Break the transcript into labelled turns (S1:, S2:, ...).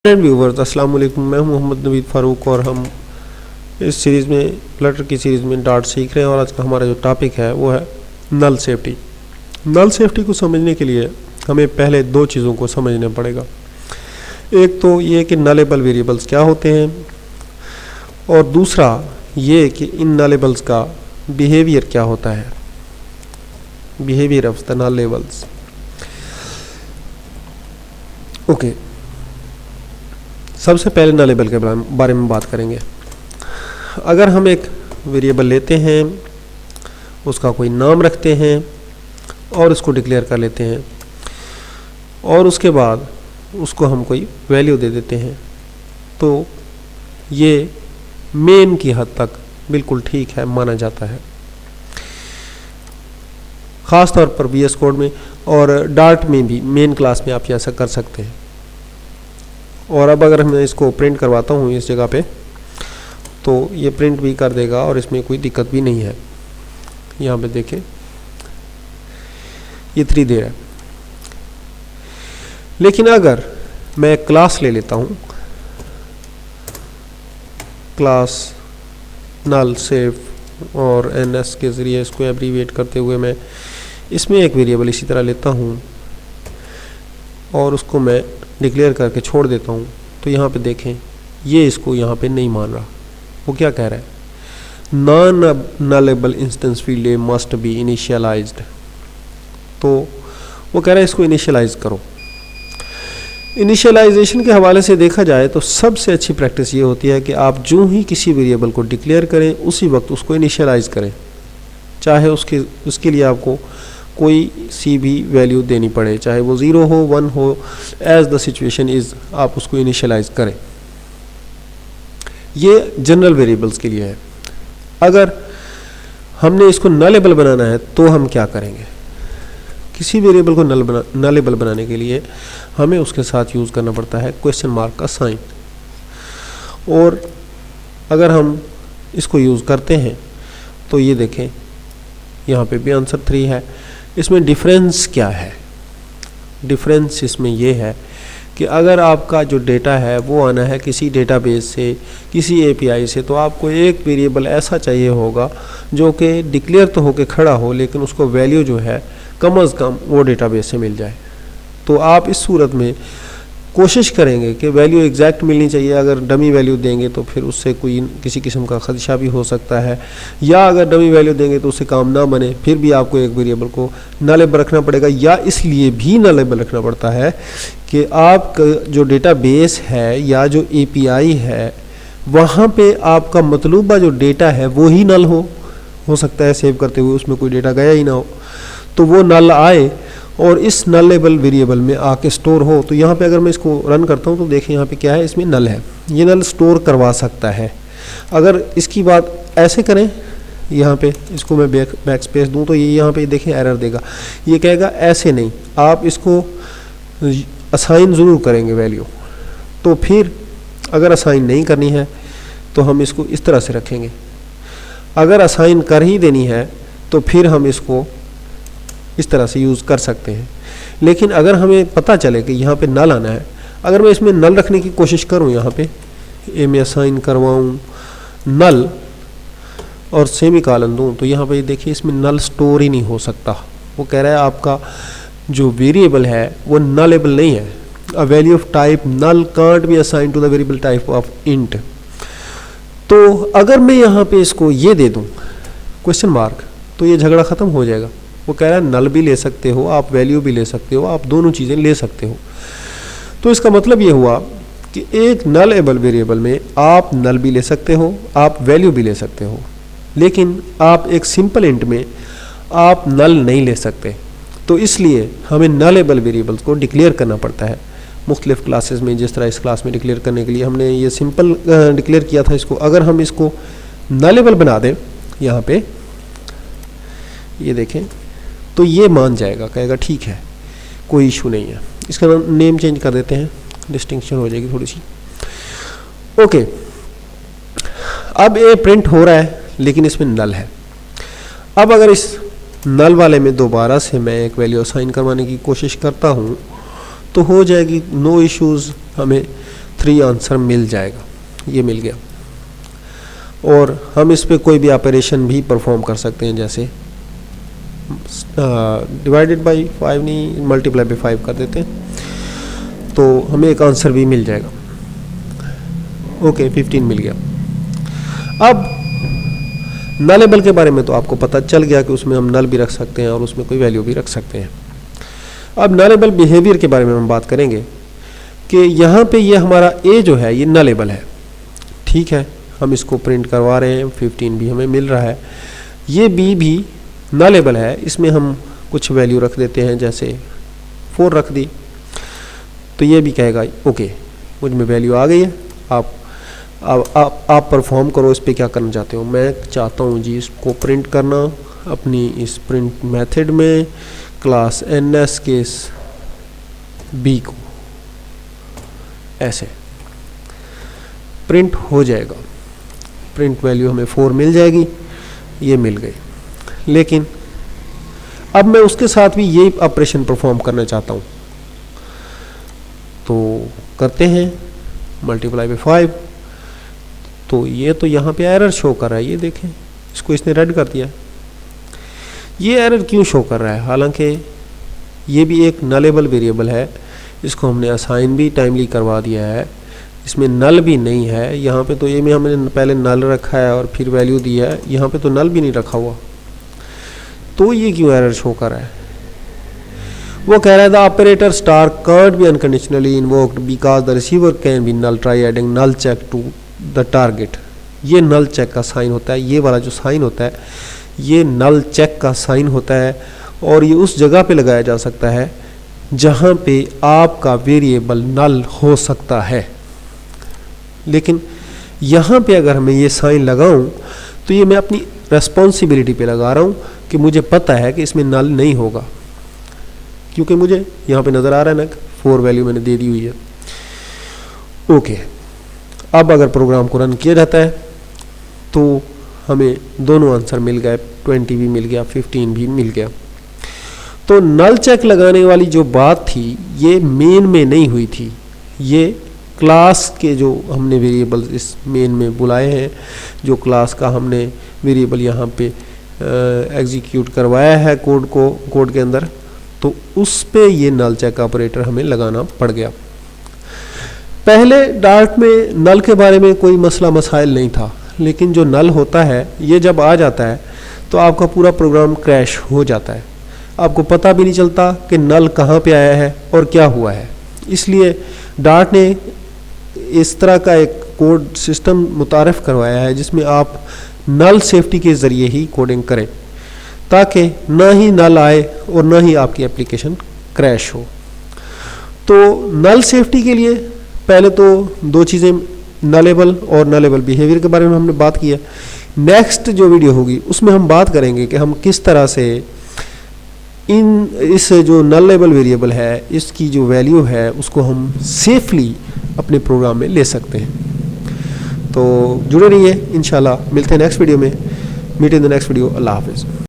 S1: Viewers अस्सलाम वालेकुम। मैं हूं मोहम्मद नवीद फ़ारूक और हम इस सीरीज़ में फ्लटर की सीरीज़ में डार्ट सीख रहे हैं और आज का हमारा जो टॉपिक है वो है नल सेफ्टी। नल सेफ्टी को समझने के लिए हमें पहले दो चीज़ों को समझना पड़ेगा। एक तो ये कि नलेबल वेरिएबल्स क्या होते हैं और दूसरा ये कि इन नलेबल्स का बिहेवियर क्या होता है, बिहेवियर ऑफ द नलेबल्स। ओके, सबसे पहले नलेबल के बारे में बात करेंगे। अगर हम एक वेरिएबल लेते हैं, उसका कोई नाम रखते हैं और उसको डिक्लेयर कर लेते हैं और उसके बाद उसको हम कोई वैल्यू दे देते हैं, तो ये मेन की हद तक बिल्कुल ठीक है, माना जाता है। ख़ास तौर पर VS कोड में और डार्ट में भी मेन क्लास में आप ऐसा कर सकते हैं। और अब अगर मैं इसको प्रिंट करवाता हूँ इस जगह पे, तो ये प्रिंट भी कर देगा और इसमें कोई दिक्कत भी नहीं है। यहाँ पे देखें, ये 3 दे रहा है। लेकिन अगर मैं क्लास ले लेता हूँ, क्लास नल सेफ और NS के ज़रिए इसको एब्रीविएट करते हुए मैं इसमें एक वेरिएबल इसी तरह लेता हूँ और उसको मैं डिक्लेयर करके छोड़ देता हूँ, तो यहाँ पे देखें ये इसको यहाँ पे नहीं मान रहा। वो क्या कह रहा है, non nullable instance field must be initialised. तो वो कह रहा है इसको इनिशियलाइज करो। इनिशियलाइजेशन के हवाले से देखा जाए तो सबसे अच्छी प्रैक्टिस ये होती है कि आप जो ही किसी वेरिएबल को डिक्लेयर करें उसी वक्त उसको इनिशियलाइज करें, चाहे उसके लिए आपको कोई सी भी वैल्यू देनी पड़े, चाहे वो 0 हो 1 हो, एज द सिचुएशन इज आप उसको इनिशियलाइज करें। ये जनरल वेरिएबल्स के लिए है। अगर हमने इसको नलेबल बनाना है तो हम क्या करेंगे, किसी वेरिएबल को नलेबल बनाने के लिए हमें उसके साथ यूज़ करना पड़ता है क्वेश्चन मार्क का साइन। और अगर हम इसको यूज़ करते हैं तो ये देखें यहाँ पे भी आंसर 3 है। इसमें डिफरेंस क्या है, डिफरेंस इसमें ये है कि अगर आपका जो डेटा है वो आना है किसी डेटाबेस से, किसी API से, तो आपको एक वेरिएबल ऐसा चाहिए होगा जो कि डिक्लेयर तो होके खड़ा हो लेकिन उसको वैल्यू जो है कम अज़ कम वो डेटाबेस से मिल जाए। तो आप इस सूरत में कोशिश करेंगे कि वैल्यू एग्जैक्ट मिलनी चाहिए। अगर डमी वैल्यू देंगे तो फिर उससे कोई किसी किस्म का खदशा भी हो सकता है, या अगर डमी वैल्यू देंगे तो उससे काम ना बने, फिर भी आपको एक वेरिएबल को नलेबल रखना पड़ेगा। या इसलिए भी नलेबल रखना पड़ता है कि आपका जो डेटाबेस है या जो API है वहाँ पे आपका मतलूबा जो डेटा है वो ही नल हो सकता है सेव करते हुए उसमें कोई डेटा गया ही ना हो, तो वो नल आए और इस नलेबल वेरिएबल में आके स्टोर हो। तो यहाँ पे अगर मैं इसको रन करता हूँ तो देखिए यहाँ पे क्या है, इसमें नल है, ये नल स्टोर करवा सकता है। अगर इसकी बात ऐसे करें, यहाँ पे इसको मैं बैक स्पेस दूँ तो ये यहाँ पे देखें एरर देगा, ये कहेगा ऐसे नहीं, आप इसको असाइन ज़रूर करेंगे वैल्यू। तो फिर अगर असाइन नहीं करनी है तो हम इसको इस तरह से रखेंगे, अगर असाइन कर ही देनी है तो फिर हम इसको इस तरह से यूज़ कर सकते हैं। लेकिन अगर हमें पता चले कि यहाँ पे नल आना है, अगर मैं इसमें नल रखने की कोशिश करूँ, यहाँ पे में असाइन करवाऊँ नल और सेमी कॉलन दूँ, तो यहाँ पे देखिए इसमें नल स्टोर ही नहीं हो सकता। वो कह रहा है आपका जो वेरिएबल है वो नलेबल नहीं है। A value of type null can't be assign to the variable type of int. तो अगर मैं यहाँ पे इसको ये दे दूँ क्वेश्चन मार्क, तो ये झगड़ा ख़त्म हो जाएगा। वो कह रहा है नल भी ले सकते हो आप, वैल्यू भी ले सकते हो आप, दोनों चीज़ें ले सकते हो। तो इसका मतलब ये हुआ कि एक नलेबल वेरिएबल में आप नल भी ले सकते हो, आप वैल्यू भी ले सकते हो, लेकिन आप एक सिंपल इंट में आप नल नहीं ले सकते। तो इसलिए हमें नलेबल वेरिएबल्स को डिक्लेयर करना पड़ता है मुख्तलिफ क्लासेस में। जिस तरह इस क्लास में डिक्लेयर करने के लिए हमने ये सिंपल डिक्लेयर किया था इसको, अगर हम इसको नलेबल बना दें यहाँ पे, ये देखें, तो ये मान जाएगा, कहेगा ठीक है कोई इशू नहीं है। इसका नेम चेंज कर देते हैं, डिस्टिंक्शन हो जाएगी थोड़ी सी। ओके, अब ये प्रिंट हो रहा है लेकिन इसमें नल है। अब अगर इस नल वाले में दोबारा से मैं एक वैल्यू असाइन करवाने की कोशिश करता हूँ तो हो जाएगी, नो इश्यूज़, हमें 3 आंसर मिल जाएगा। ये मिल गया और हम इस पे कोई भी ऑपरेशन भी परफॉर्म कर सकते हैं, जैसे डिवाइडेड बाई 5 नहीं, मल्टीप्लाई बाई 5 कर देते हैं तो हमें एक आंसर भी मिल जाएगा। ओके 15 मिल गया। अब नलेबल के बारे में तो आपको पता चल गया कि उसमें हम नल भी रख सकते हैं और उसमें कोई वैल्यू भी रख सकते हैं। अब नलेबल बिहेवियर के बारे में हम बात करेंगे कि यहाँ पे ये हमारा ए जो है ये नलेबल है, ठीक है, हम इसको प्रिंट करवा रहे हैं, 15 भी हमें मिल रहा है। ये बी भी नलेबल है, इसमें हम कुछ वैल्यू रख देते हैं, जैसे 4 रख दी तो ये भी कहेगा ओके मुझ में वैल्यू आ गई है। आप परफॉर्म करो, इस पे क्या करना चाहते हो। मैं चाहता हूँ जी इसको प्रिंट करना अपनी इस प्रिंट मेथड में क्लास ns के बी को, ऐसे प्रिंट हो जाएगा। प्रिंट वैल्यू हमें 4 मिल जाएगी, ये मिल गई। लेकिन अब मैं उसके साथ भी ये ऑपरेशन परफॉर्म करना चाहता हूँ, तो करते हैं मल्टीप्लाई बाई 5। तो ये तो यहाँ पे एरर शो कर रहा है, ये देखें, इसको इसने रेड कर दिया। ये एरर क्यों शो कर रहा है, हालांकि ये भी एक नलेबल वेरिएबल है, इसको हमने असाइन भी टाइमली करवा दिया है, इसमें नल भी नहीं है। यहाँ पे तो ये में हमने पहले नल रखा है और फिर वैल्यू दिया है, यहाँ पे तो नल भी नहीं रखा हुआ, तो ये क्यों एरर शो कर रहा है। वो कह रहा है the operator star can't be unconditionally invoked because the receiver can be null, try adding null check to the target. ये नल चेक का साइन होता है, ये वाला जो साइन होता है ये नल चेक का साइन होता है और ये उस जगह पे लगाया जा सकता है जहाँ पे आपका वेरिएबल नल हो सकता है। लेकिन यहाँ पे अगर मैं ये साइन लगाऊं तो ये मैं अपनी रेस्पॉन्सिबिलिटी पे लगा रहा हूँ कि मुझे पता है कि इसमें नल नहीं होगा, क्योंकि मुझे यहाँ पे नज़र आ रहा है ना 4 वैल्यू मैंने दे दी हुई है। ओके, अब अगर प्रोग्राम को रन किया जाता है तो हमें दोनों आंसर मिल गए, 20 भी मिल गया, 15 भी मिल गया। तो नल चेक लगाने वाली जो बात थी ये मेन में नहीं हुई थी, ये क्लास के जो हमने वेरिएबल इस मेन में बुलाए हैं, जो क्लास का हमने वेरिएबल यहाँ पे एग्जीक्यूट करवाया है कोड के अंदर, तो उस पे ये नल चेक ऑपरेटर हमें लगाना पड़ गया। पहले डार्ट में नल के बारे में कोई मसला मसाइल नहीं था, लेकिन जो नल होता है ये जब आ जाता है तो आपका पूरा प्रोग्राम क्रैश हो जाता है, आपको पता भी नहीं चलता कि नल कहाँ पे आया है और क्या हुआ है। इसलिए डार्ट ने इस तरह का एक कोड सिस्टम मुतारिफ करवाया है जिसमें आप नल सेफ्टी के ज़रिए ही कोडिंग करें, ताकि ना ही नल आए और ना ही आपकी एप्लीकेशन क्रैश हो। तो नल सेफ्टी के लिए पहले तो 2 चीज़ें, नलेबल और नलेबल बिहेवियर के बारे में हमने बात की है। नेक्स्ट जो वीडियो होगी उसमें हम बात करेंगे कि हम किस तरह से इस जो नलेबल वेरिएबल है इसकी जो वैल्यू है उसको हम सेफली अपने प्रोग्राम में ले सकते हैं। तो जुड़े रहिए, इंशाल्लाह मिलते हैं नेक्स्ट वीडियो में। Meet in the next video. अल्लाह हाफिज़।